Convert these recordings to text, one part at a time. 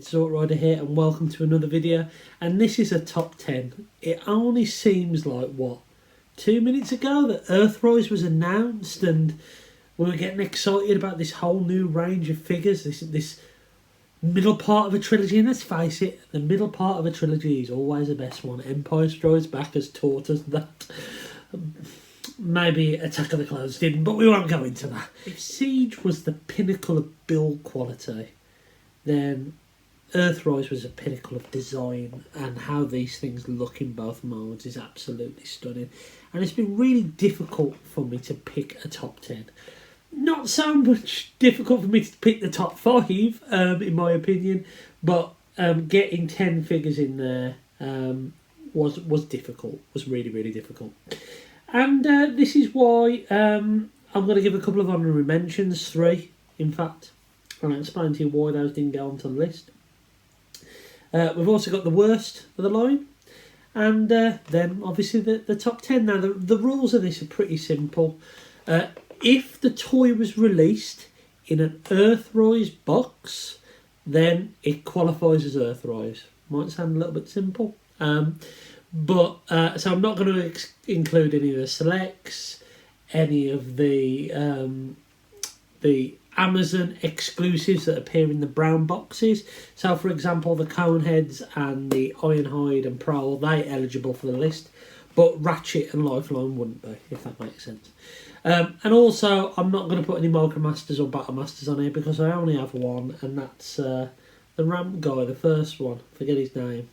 it's Earthrise here and welcome to another video, and this is a top 10. It only seems like, what, 2 minutes ago that Earthrise was announced and we were getting excited about this whole new range of figures, this middle part of a trilogy, and let's face it, the middle part of a trilogy is always the best one. Empire Strikes Back has taught us that. Maybe Attack of the Clones didn't, but we won't go into that. If Siege was the pinnacle of build quality, then Earthrise was a pinnacle of design, and how these things look in both modes is absolutely stunning. And it's been really difficult for me to pick a top 10. Not so much difficult for me to pick the top 5, in my opinion, but getting 10 figures in there was difficult, was really, really difficult. And this is why I'm going to give a couple of honorary mentions, 3 in fact, and I'll explain to you why those didn't go onto the list. We've also got the worst of the line, and then obviously the top 10. Now the rules of this are pretty simple. If the toy was released in an Earthrise box, then it qualifies as Earthrise. Might sound a little bit simple. But so I'm not going to include any of the selects, any of the Amazon exclusives that appear in the brown boxes. So, for example, the Coneheads and the Ironhide and Prowl, they're eligible for the list, but Ratchet and Lifeline wouldn't be, if that makes sense. And also, I'm not going to put any Micromasters or Battlemasters on here because I only have one, and that's the Ramp guy, the first one. Forget his name.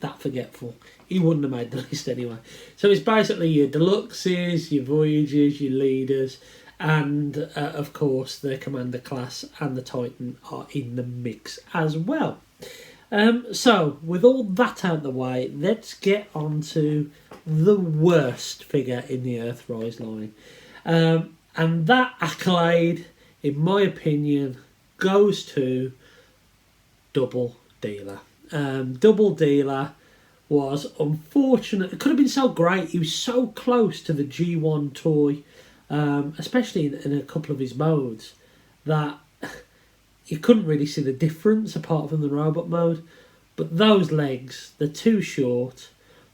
That forgetful. He wouldn't have made the list anyway. So it's basically your Deluxes, your Voyagers, your Leaders, and of course the Commander class and the Titan are in the mix as well. So with all that out of the way, let's get on to the worst figure in the Earthrise line. And that accolade, in my opinion, goes to Double Dealer. Double Dealer was unfortunate. It could have been so great. He was so close to the G1 toy, especially in a couple of his modes, that you couldn't really see the difference apart from the robot mode. But those legs, they're too short.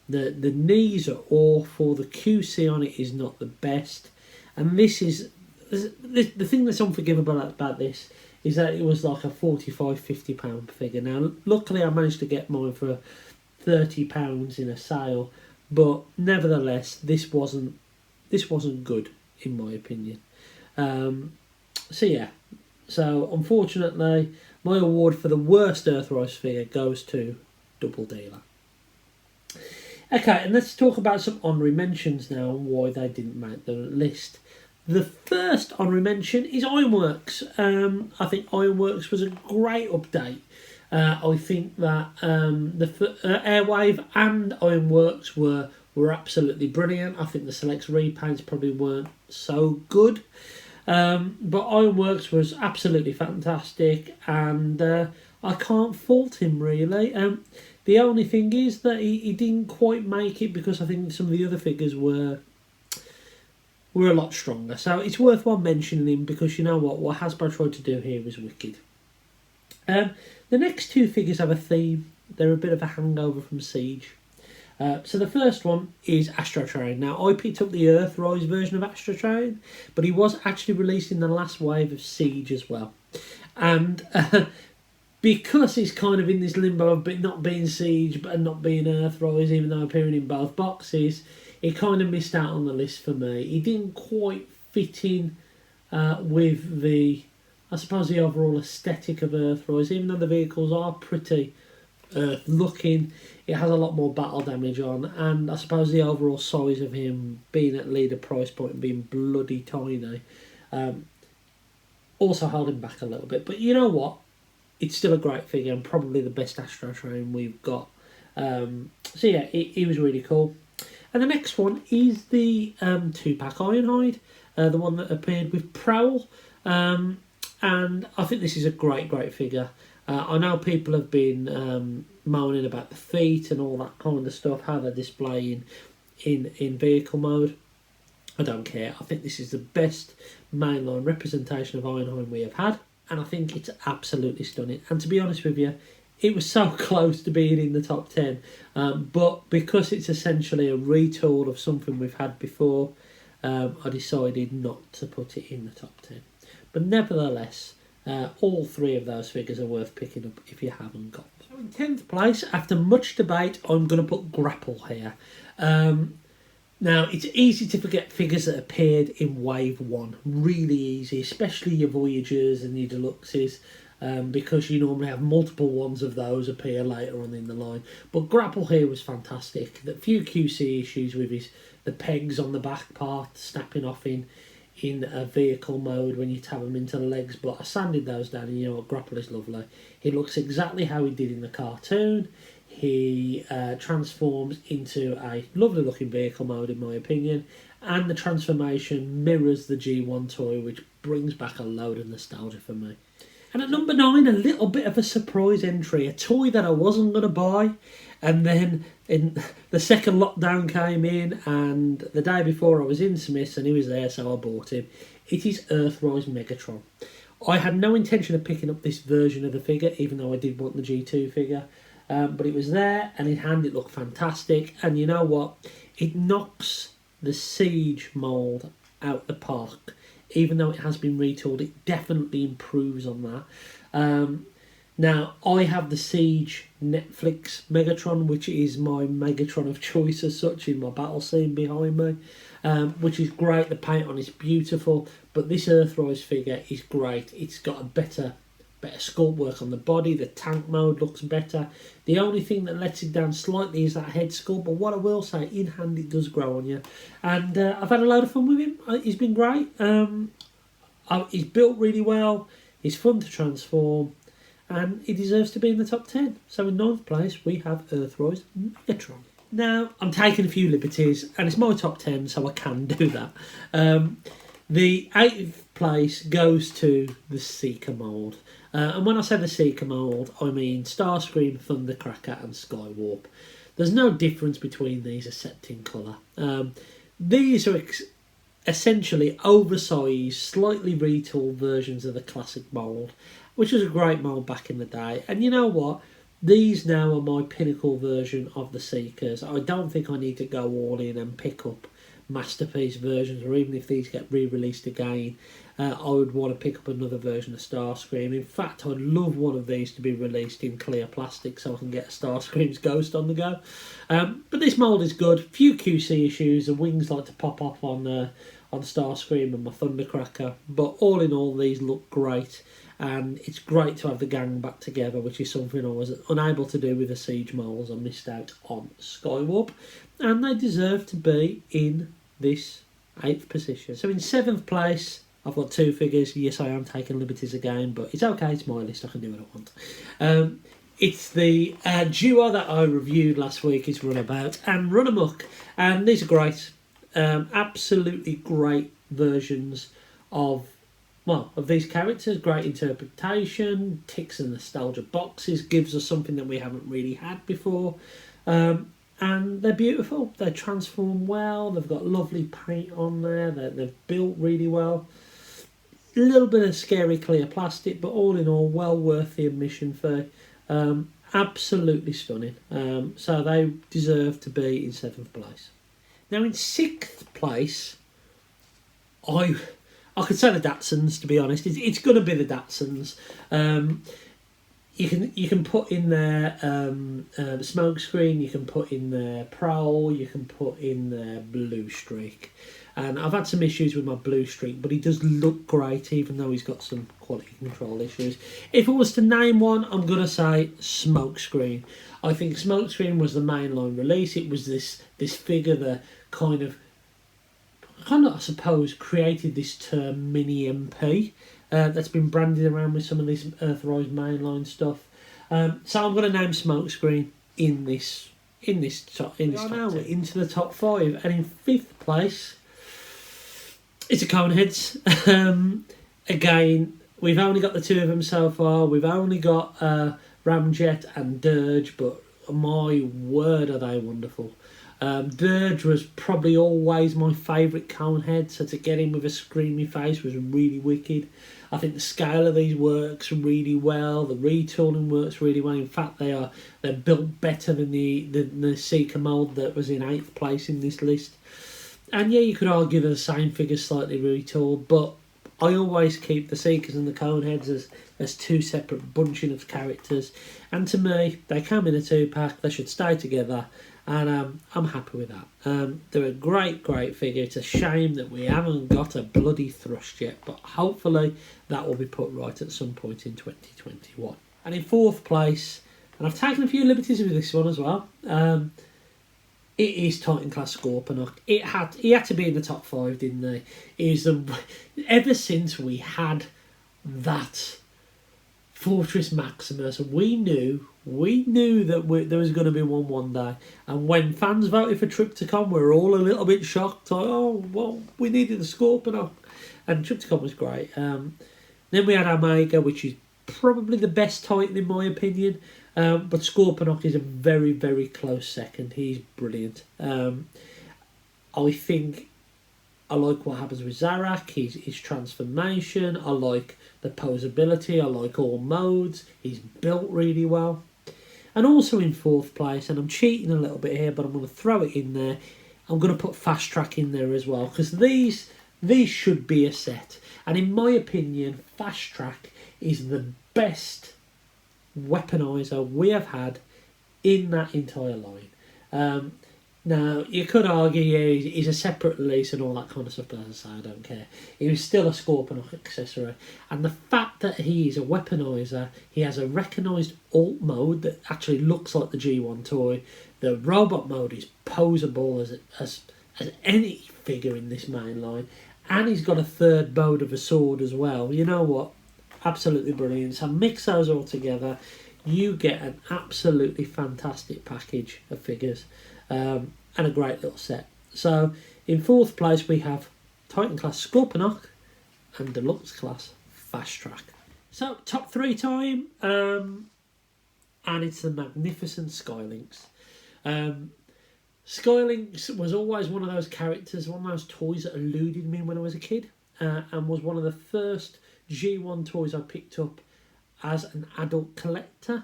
The knees are awful. The QC on it is not the best. And this is the thing that's unforgivable about this is that it was like a £45–50 figure. Now, luckily I managed to get mine for £30 in a sale, but nevertheless, this wasn't good in my opinion. So yeah, so unfortunately, my award for the worst Earthrise figure goes to Double Dealer. Okay, and let's talk about some honorary mentions now and why they didn't make the list. The first honorary mention is Ironworks. I think Ironworks was a great update. I think that the Airwave and Ironworks were absolutely brilliant. I think the Selects repaints probably weren't so good. But Ironworks was absolutely fantastic, and I can't fault him really. The only thing is that he didn't quite make it because I think some of the other figures were a lot stronger. So it's worthwhile mentioning him because you know what Hasbro tried to do here was wicked. The next two figures have a theme. They're a bit of a hangover from Siege. So the first one is Astro Train. Now, I picked up the Earthrise version of Astro Train, but he was actually released in the last wave of Siege as well. And because he's kind of in this limbo of not being Siege and not being Earthrise, even though appearing in both boxes, he kind of missed out on the list for me. He didn't quite fit in with the overall aesthetic of Earthrise. Even though the vehicles are pretty Earth looking, it has a lot more battle damage on, and I suppose the overall size of him being at leader price point and being bloody tiny also held him back a little bit. But you know what? It's still a great figure and probably the best Astro Train we've got. So yeah, he was really cool. And the next one is the 2-pack Ironhide, the one that appeared with Prowl. And I think this is a great figure. I know people have been moaning about the feet and all that kind of stuff, how they're displaying in vehicle mode. I don't care. I think this is the best mainline representation of Ironhide we have had. and I think it's absolutely stunning. And to be honest with you, it was so close to being in the top 10, but because it's essentially a retool of something we've had before, I decided not to put it in the top 10. But nevertheless, all three of those figures are worth picking up if you haven't got them. So in 10th place, after much debate, I'm going to put Grapple here. Now, it's easy to forget figures that appeared in Wave 1. Really easy, especially your Voyagers and your Deluxes, because you normally have multiple ones of those appear later on in the line. But Grapple here was fantastic. The few QC issues with the pegs on the back part snapping off in a vehicle mode when you tab them into the legs, but I sanded those down, and you know what, Grapple is lovely. He looks exactly how he did in the cartoon. He transforms into a lovely looking vehicle mode in my opinion, and the transformation mirrors the G1 toy, which brings back a load of nostalgia for me. And at number 9, a little bit of a surprise entry, a toy that I wasn't going to buy, and then the second lockdown came in, and the day before I was in Smith's and he was there, so I bought him. It is Earthrise Megatron. I had no intention of picking up this version of the figure, even though I did want the G2 figure. But it was there, and in hand it looked fantastic. And you know what? It knocks the Siege mould out the park. Even though it has been retooled, it definitely improves on that. Now, I have the Siege Netflix Megatron, which is my Megatron of choice as such in my battle scene behind me, which is great. The paint on is beautiful, but this Earthrise figure is great. It's got a better sculpt work on the body. The tank mode looks better. The only thing that lets it down slightly is that head sculpt, but what I will say, in hand it does grow on you. And I've had a load of fun with him. He's been great. He's built really well. He's fun to transform, and he deserves to be in the top 10. So in 9th place we have Earthrise Megatron. Now, I'm taking a few liberties, and it's my top 10, so I can do that. The 8th place goes to the Seeker mould. And when I say the Seeker mould, I mean Starscream, Thundercracker and Skywarp. There's no difference between these except in colour. These are essentially oversized, slightly retooled versions of the classic mould, which was a great mould back in the day. And you know what? These now are my pinnacle version of the Seekers. I don't think I need to go all in and pick up masterpiece versions, or even if these get re-released again, I would want to pick up another version of Starscream. In fact, I'd love one of these to be released in clear plastic so I can get Starscream's ghost on the go. But this mould is good. Few QC issues. The wings like to pop off on Starscream and my Thundercracker. But all in all, these look great. And it's great to have the gang back together, which is something I was unable to do with the Siege molds. I missed out on Skywarp. And they deserve to be in this 8th position. So in 7th place, I've got 2 figures. Yes, I am taking liberties again, but it's okay. It's my list. I can do what I want. It's the duo that I reviewed last week. Is Runabout and Runamuck. And these are great. Absolutely great versions of these characters. Great interpretation. Ticks and nostalgia boxes. Gives us something that we haven't really had before. And they're beautiful. They transform well. They've got lovely paint on there. They're built really well. A little bit of scary clear plastic, but all in all, well worth the admission fee. Absolutely stunning. So they deserve to be in 7th place. Now in 6th place, I could say the Datsuns, to be honest. It's going to be the Datsuns. You can put in there the Smokescreen, you can put in there Prowl, you can put in there Blue Streak. And I've had some issues with my Blue Streak, but he does look great, even though he's got some quality control issues. If I was to name one, I'm going to say Smokescreen. I think Smokescreen was the mainline release. It was this figure that kind of, I suppose, created this term mini MP. That's been branded around with some of this Earthrise mainline stuff. So I'm going to name Smokescreen in this top 10. Now we're into the top 5, and in 5th place, it's a Coneheads. Again, we've only got the 2 of them so far. We've only got Ramjet and Dirge, but my word, are they wonderful. Dirge was probably always my favourite Conehead, so to get him with a screamy face was really wicked. I think the scale of these works really well. The retooling works really well. In fact, they're built better than the Seeker mould that was in 8th place in this list. And yeah, you could argue they're the same figures, slightly retooled, but I always keep the Seekers and the Coneheads as two separate bunching of characters. And to me, they come in a 2-pack. They should stay together. And I'm happy with that. They're a great figure. It's a shame that we haven't got a bloody thrust yet, but hopefully that will be put right at some point in 2021. And in 4th place, and I've taken a few liberties with this one as well, it is Titan class Scorponok. He had to be in the top 5, didn't he? Ever since we had that Fortress Maximus, we knew that there was going to be one day. And when fans voted for Trypticon, we were all a little bit shocked. Like, oh, well, we needed a Scorponok. And Trypticon was great. Then we had Omega, which is probably the best Titan in my opinion. But Scorponok is a very, very close second. He's brilliant. I think I like what happens with Zarak, his transformation. I like the posability. I like all modes. He's built really well. And also in 4th place, and I'm cheating a little bit here, but I'm going to throw it in there. I'm going to put Fast Track in there as well, because these should be a set. And in my opinion, Fast Track is the best weaponizer we have had in that entire line. Now, you could argue, yeah, he's a separate release and all that kind of stuff, but as I say, I don't care. He was still a Scorponok accessory. And the fact that he is a weaponizer, he has a recognised alt mode that actually looks like the G1 toy. The robot mode is posable as any figure in this main line. And he's got a 3rd mode of a sword as well. You know what? Absolutely brilliant. So mix those all together, you get an absolutely fantastic package of figures. And a great little set. So in 4th place we have Titan class Scorponok and Deluxe class Fast Track. So top 3 time, and it's the magnificent Skylynx. Skylynx was always one of those characters, one of those toys that eluded me when I was a kid, and was one of the first G1 toys I picked up as an adult collector.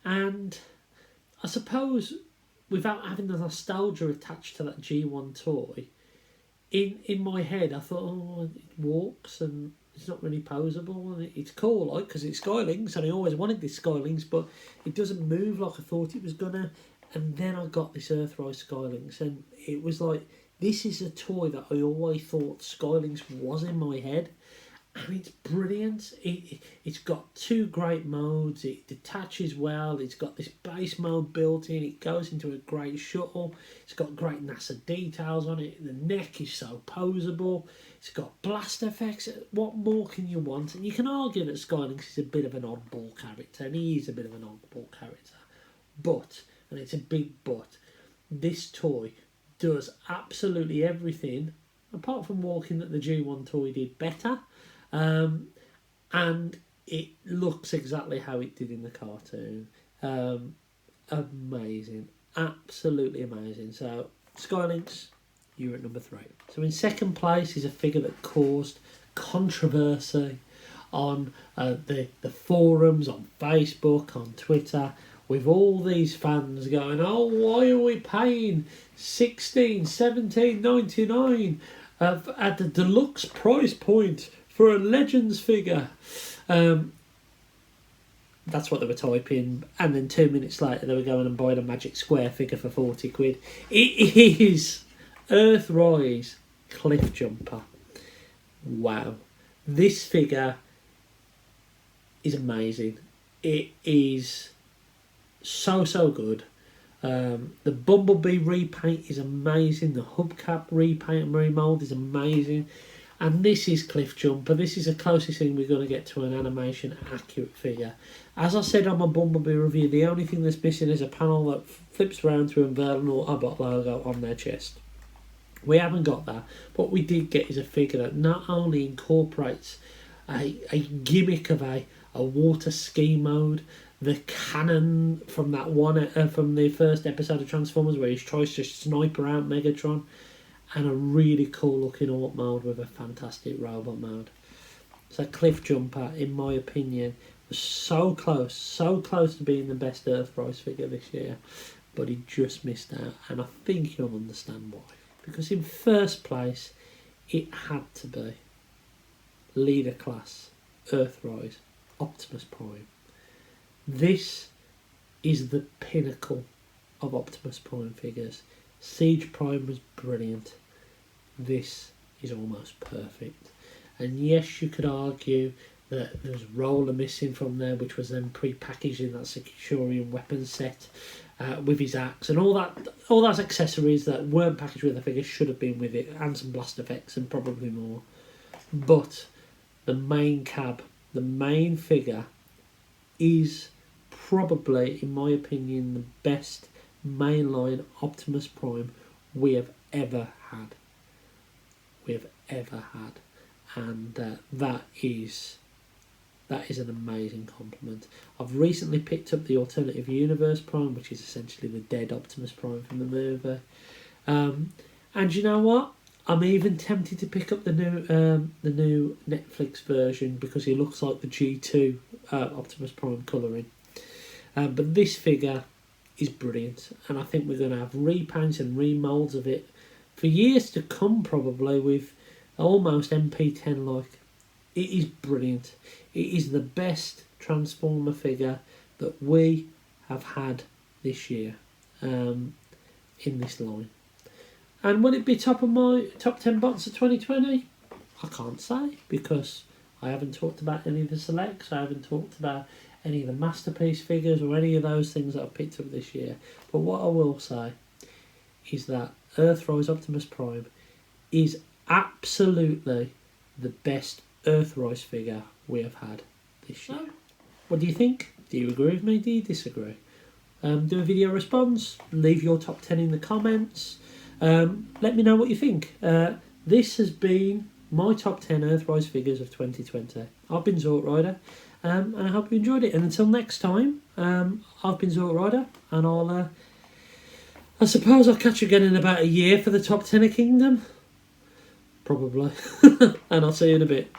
And I suppose, without having the nostalgia attached to that G1 toy, in my head I thought, oh, it walks and it's not really posable and it's cool, like, because it's Skylynx and I always wanted this Skylynx, but it doesn't move like I thought it was gonna. And then I got this Earthrise Skylynx and it was like, this is a toy that I always thought Skylynx was in my head. And it's brilliant. It's got 2 great modes. It detaches well. It's got this base mode built in. It goes into a great shuttle. It's got great NASA details on it. The neck is so posable. It's got blast effects. What more can you want? And you can argue that Skylynx is a bit of an oddball character, and he is a bit of an oddball character. But, and it's a big but, this toy does absolutely everything, apart from walking, that the G1 toy did better. And it looks exactly how it did in the cartoon. Amazing, absolutely amazing. So Skylynx, you're at number 3. So in 2nd place is a figure that caused controversy on the forums, on Facebook, on Twitter, with all these fans going, oh, why are we paying $16, $17.99 at the deluxe price point for a Legends figure? That's what they were typing, and then 2 minutes later they were going and buying a Magic Square figure for 40 quid. It is Earthrise Cliff Jumper. Wow. This figure is amazing. It is so good. The Bumblebee repaint is amazing. The hubcap repaint and remold is amazing. And this is Cliff Jumper. This is the closest thing we're going to get to an animation accurate figure. As I said on my Bumblebee review, the only thing that's missing is a panel that flips around to unveil an Autobot logo on their chest. We haven't got that. What we did get is a figure that not only incorporates a gimmick of a water ski mode the cannon from that one from the first episode of Transformers where he tries to sniper out Megatron, and a really cool looking Orc mode with a fantastic robot mode. So Cliff Jumper, in my opinion, was so close to being the best Earthrise figure this year, but he just missed out, and I think you'll understand why. Because in first place, it had to be Leader Class, Earthrise, Optimus Prime. This is the pinnacle of Optimus Prime figures. Siege Prime was brilliant. This is almost perfect. And yes, you could argue that there's Roller missing from there, which was then pre-packaged in that Centurion weapon set with his axe and all those accessories that weren't packaged with the figure should have been with it, and some blast effects and probably more. But the main cab, the main figure, is probably, in my opinion, the best mainline Optimus Prime we have ever had. And that is an amazing compliment. I've recently picked up the Alternative Universe Prime, which is essentially the dead Optimus Prime from the movie. And you know what? I'm even tempted to pick up the new Netflix version because he looks like the G2 Optimus Prime colouring. But this figure is brilliant, and I think we're going to have repaints and remoulds of it for years to come, probably, with almost MP10 like. It is brilliant. It is the best Transformer figure that we have had this year in this line. And will it be top of my top 10 bots of 2020? I can't say, because I haven't talked about any of the selects. I haven't talked about any of the masterpiece figures or any of those things that I've picked up this year. But what I will say is that Earthrise Optimus Prime is absolutely the best Earthrise figure we have had this year. What do you think? Do you agree with me? Do you disagree? Do a video response. Leave your top 10 in the comments. Let me know what you think. This has been my top 10 Earthrise figures of 2020. I've been Zort Rider, and I hope you enjoyed it. And until next time, I've been Zort Rider, and I suppose I'll catch you again in about a year for the top 10 of Kingdom. Probably. And I'll see you in a bit.